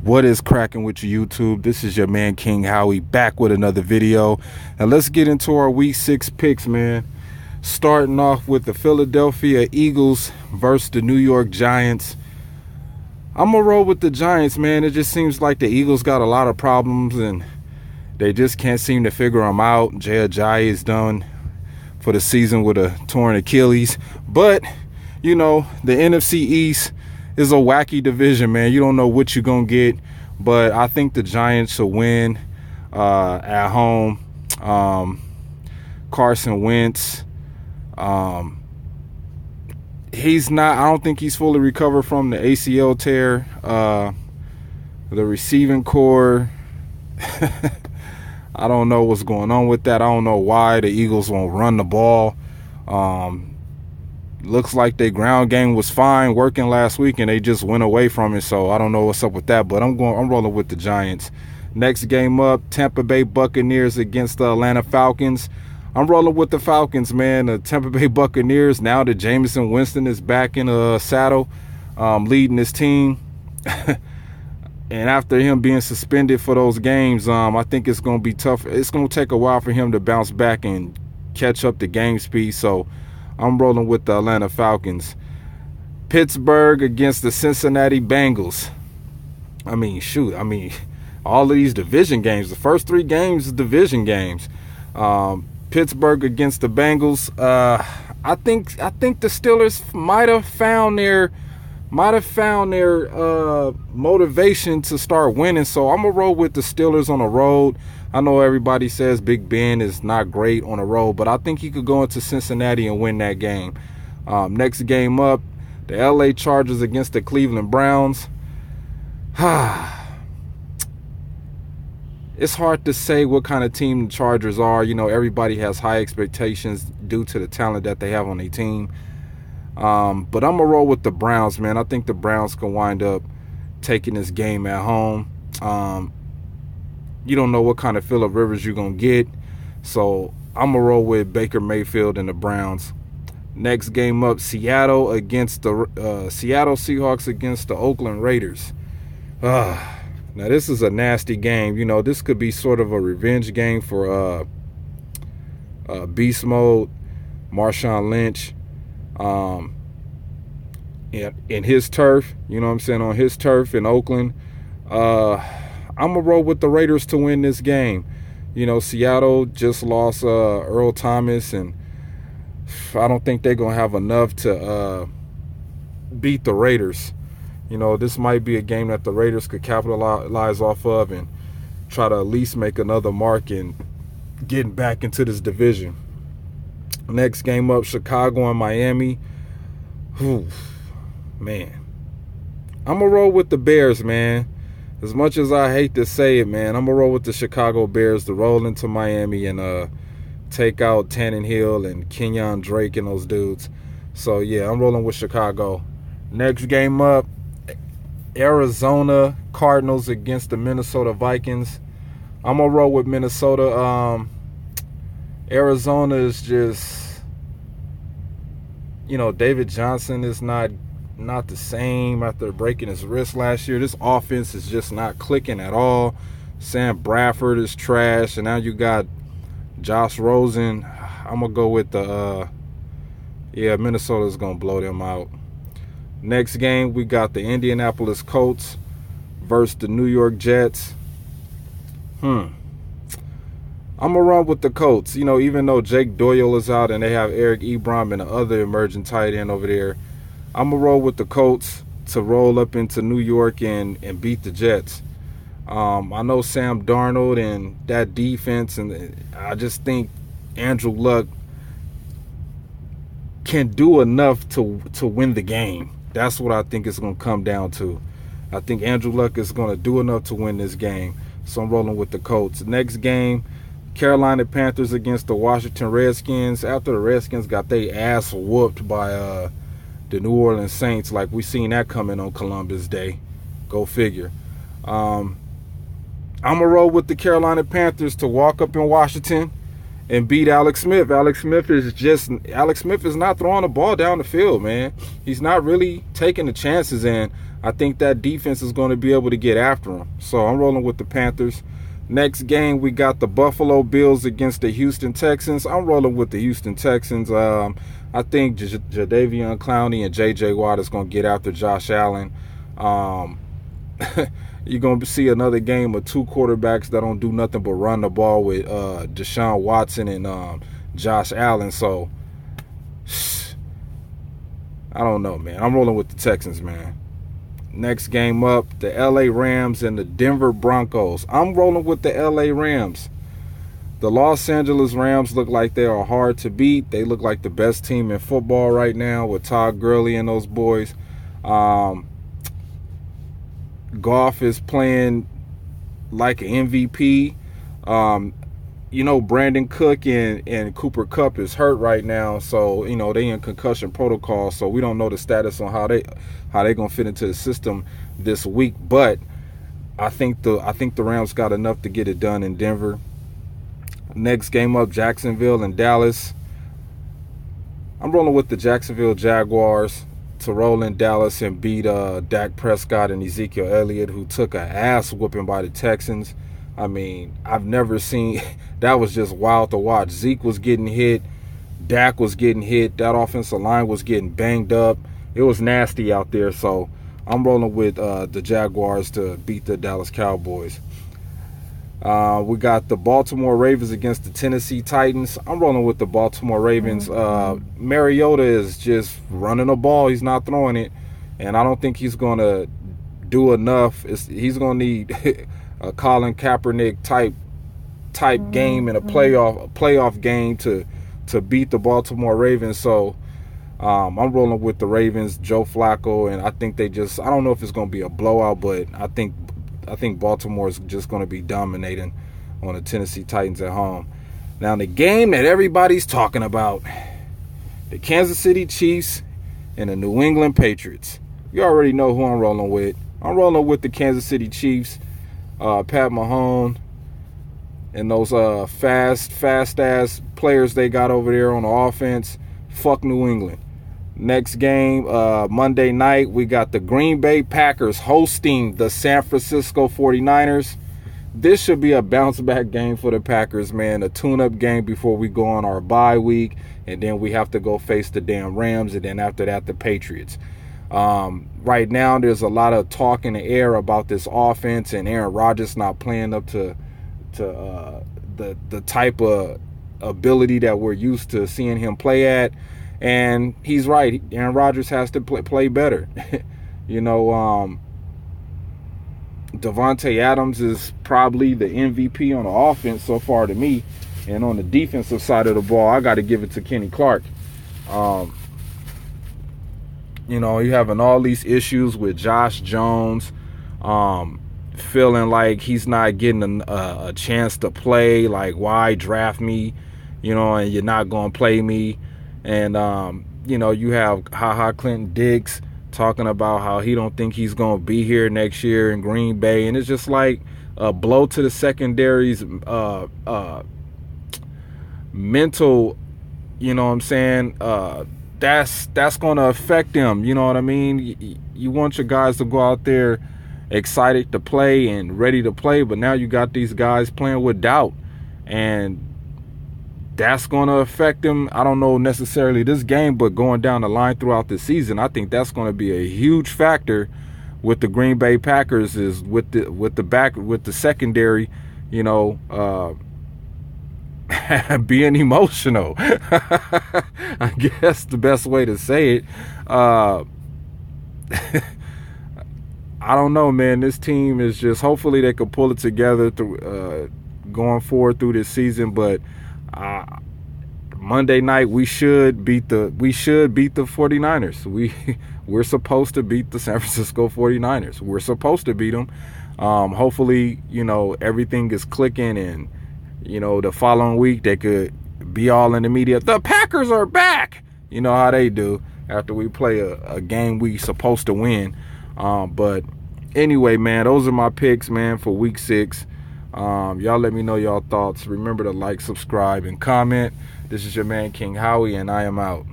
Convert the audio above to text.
What is cracking with you, YouTube? This is your man King Howie back with another video. And let's get into our week 6 picks, man. Starting off with the Philadelphia Eagles versus the New York Giants. I'm gonna roll with the Giants, man. It just seems like the Eagles got a lot of problems and they just can't seem to figure them out. Jay Ajayi is done for the season with a torn Achilles. But, you know, the NFC East is a wacky division, man. You don't know what you're going to get. But I think the Giants will win at home. Carson Wentz. He's not, I don't think he's fully recovered from the ACL tear. The receiving core, I don't know what's going on with that. I don't know why the Eagles won't run the ball. Looks like their ground game was fine working last week and they just went away from it. So I don't know what's up with that, but I'm rolling with the Giants. Next game up, Tampa Bay Buccaneers against the Atlanta Falcons. I'm rolling with the Falcons, man. The Tampa Bay Buccaneers, now that Jameis Winston is back in a saddle, leading his team. And after him being suspended for those games, I think it's going to be tough. It's going to take a while for him to bounce back and catch up to game speed. So I'm rolling with the Atlanta Falcons. Pittsburgh against the Cincinnati Bengals. I mean, shoot. I mean, all of these division games. The first 3 games is division games. Pittsburgh against the Bengals. I think the Steelers might have found their motivation to start winning. So I'm gonna roll with the Steelers on the road. I know everybody says Big Ben is not great on the road, but I think he could go into Cincinnati and win that game. Next game up, the LA Chargers against the Cleveland Browns. It's hard to say what kind of team the Chargers are. You know, everybody has high expectations due to the talent that they have on their team. But I'm going to roll with the Browns, man. I think the Browns can wind up taking this game at home. You don't know what kind of Phillip Rivers you're going to get. So I'm going to roll with Baker Mayfield and the Browns. Next game up, Seattle against the Seattle Seahawks against the Oakland Raiders. Now, this is a nasty game. You know, this could be sort of a revenge game for Beast Mode, Marshawn Lynch. In his turf, you know what I'm saying, on his turf in Oakland. I'm going to roll with the Raiders to win this game. You know, Seattle just lost Earl Thomas, and I don't think they're going to have enough to beat the Raiders. You know, this might be a game that the Raiders could capitalize off of and try to at least make another mark in getting back into this division. Next game up, Chicago and Miami. Man. I'm going to roll with the Bears, man. As much as I hate to say it, man, I'm going to roll with the Chicago Bears to roll into Miami and take out Tannehill and Kenyon Drake and those dudes. So, yeah, I'm rolling with Chicago. Next game up, Arizona Cardinals against the Minnesota Vikings. I'm going to roll with Minnesota. Arizona is just, you know, David Johnson is not the same after breaking his wrist last year. This offense is just not clicking at all. Sam Bradford is trash, and now you got Josh Rosen. I'm going to go with the, Minnesota's going to blow them out. Next game, we got the Indianapolis Colts versus the New York Jets. I'm going to run with the Colts. You know, even though Jake Doyle is out and they have Eric Ebron and the other emerging tight end over there, I'm going to roll with the Colts to roll up into New York and beat the Jets. I know Sam Darnold and that defense, and I just think Andrew Luck can do enough to win the game. That's what I think it's going to come down to. I think Andrew Luck is going to do enough to win this game. So I'm rolling with the Colts. Next game, Carolina Panthers against the Washington Redskins. After the Redskins got their ass whooped by the New Orleans Saints, like we seen that coming on Columbus Day. Go figure. I'm going to roll with the Carolina Panthers to walk up in Washington and beat Alex Smith. Alex Smith is not throwing the ball down the field, man. He's not really taking the chances, and I think that defense is going to be able to get after them. So I'm rolling with the Panthers. Next game, we got the Buffalo Bills against the Houston Texans. I'm rolling with the Houston Texans. I think Jadeveon Clowney and J.J. Watt is going to get after Josh Allen. You're going to see another game of two quarterbacks that don't do nothing but run the ball with Deshaun Watson and Josh Allen. So, I don't know, man. I'm rolling with the Texans, man. Next game up, the L.A. Rams and the Denver Broncos. I'm rolling with the L.A. Rams. The Los Angeles Rams look like they are hard to beat. They look like the best team in football right now with Todd Gurley and those boys. Goff is playing like an MVP. Brandon Cook and Cooper Kupp is hurt right now, so they in concussion protocol, so we don't know the status on how they gonna fit into the system this week. But I think the Rams got enough to get it done in Denver. Next game up, Jacksonville and Dallas. I'm rolling with the Jacksonville Jaguars to roll in Dallas and beat Dak Prescott and Ezekiel Elliott, who took an ass whooping by the Texans. I mean, I've never seen that. Was just wild to watch. Zeke was getting hit. Dak was getting hit. That offensive line was getting banged up. It was nasty out there. So I'm rolling with the Jaguars to beat the Dallas Cowboys. We got the Baltimore Ravens against the Tennessee Titans. I'm rolling with the Baltimore Ravens. Mariota is just running the ball. He's not throwing it. And I don't think he's going to do enough. He's going to need a Colin Kaepernick type game and a playoff game to beat the Baltimore Ravens. So I'm rolling with the Ravens, Joe Flacco, and I think I don't know if it's going to be a blowout, but I think Baltimore is just going to be dominating on the Tennessee Titans at home. Now, the game that everybody's talking about, the Kansas City Chiefs and the New England Patriots. You already know who I'm rolling with. I'm rolling with the Kansas City Chiefs. Pat Mahomes and those fast-ass players they got over there on the offense. Fuck New England. Next game, Monday night, we got the Green Bay Packers hosting the San Francisco 49ers. This should be a bounce-back game for the Packers, man. A tune-up game before we go on our bye week, and then we have to go face the damn Rams, and then after that, the Patriots. Right now, there's a lot of talk in the air about this offense and Aaron Rodgers not playing up to the type of ability that we're used to seeing him play at. And he's right. Aaron Rodgers has to play better. Davante Adams is probably the MVP on the offense so far to me. And on the defensive side of the ball, I got to give it to Kenny Clark. You're having all these issues with Josh Jones, feeling like he's not getting a chance to play. Like, why draft me, and you're not going to play me. And, you have HaHa Clinton Dix talking about how he don't think he's going to be here next year in Green Bay. And it's just like a blow to the secondary's mental, that's going to affect them. You know what I mean? You want your guys to go out there excited to play and ready to play, but now you got these guys playing with doubt, and that's going to affect them. I don't know necessarily this game, but going down the line throughout the season, I think that's going to be a huge factor with the Green Bay Packers is with the secondary, being emotional. I guess the best way to say it. I don't know, man. This team is just, hopefully they can pull it together through going forward through this season. But Monday night we should beat the 49ers. We're supposed to beat the San Francisco 49ers. We're supposed to beat them. Hopefully, everything is clicking, and the following week they could be all in the media. The Packers are back. You know how they do after we play a game we supposed to win. But anyway, man, those are my picks, man, for week 6. Y'all let me know y'all thoughts. Remember to like, subscribe, and comment. This is your man, King Howie, and I am out.